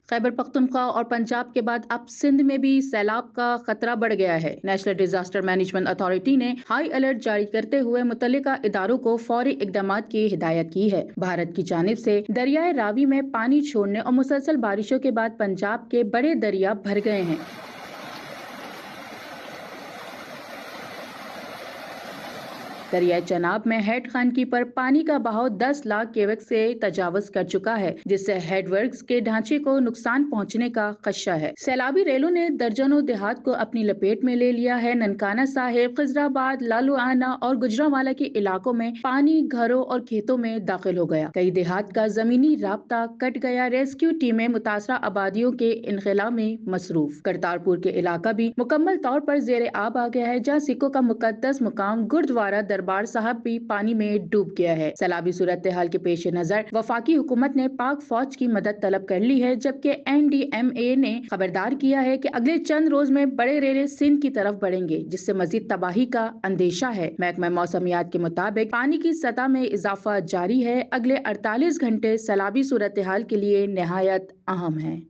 خیبر پختونخوا اور پنجاب کے بعد اب سندھ میں بھی سیلاب کا خطرہ بڑھ گیا ہے۔ نیشنل ڈیزاسٹر مینجمنٹ اتھارٹی نے ہائی الرٹ جاری کرتے ہوئے متعلقہ اداروں کو فوری اقدامات کی ہدایت کی ہے۔ بھارت کی جانب سے دریائے راوی میں پانی چھوڑنے اور مسلسل بارشوں کے بعد پنجاب کے بڑے دریا بھر گئے ہیں۔ دریائے چناب میں ہیڈ خانگی پر پانی کا بہاؤ 10 لاکھ کیوسک سے تجاوز کر چکا ہے، جس سے ہیڈ ورکس کے ڈھانچے کو نقصان پہنچنے کا خدشہ ہے۔ سیلابی ریلوں نے درجنوں دیہات کو اپنی لپیٹ میں لے لیا ہے۔ ننکانہ صاحب، خضرآباد، لالوآنا اور گجرانوالہ کے علاقوں میں پانی گھروں اور کھیتوں میں داخل ہو گیا۔ کئی دیہات کا زمینی رابطہ کٹ گیا۔ ریسکیو ٹیمیں متاثرہ آبادیوں کے انخلا میں مصروف۔ کرتارپور کے علاقہ بھی مکمل طور پر زیر آب آ گیا ہے، جہاں سکھوں کا مقدس مقام گردوارہ دربار صاحب بھی پانی میں ڈوب گیا ہے۔ سیلابی صورتحال کے پیش نظر وفاقی حکومت نے پاک فوج کی مدد طلب کر لی ہے، جبکہ NDMA نے خبردار کیا ہے کہ اگلے چند روز میں بڑے ریلے سندھ کی طرف بڑھیں گے، جس سے مزید تباہی کا اندیشہ ہے۔ محکمہ موسمیات کے مطابق پانی کی سطح میں اضافہ جاری ہے۔ اگلے 48 گھنٹے سیلابی صورتحال کے لیے نہایت اہم ہیں۔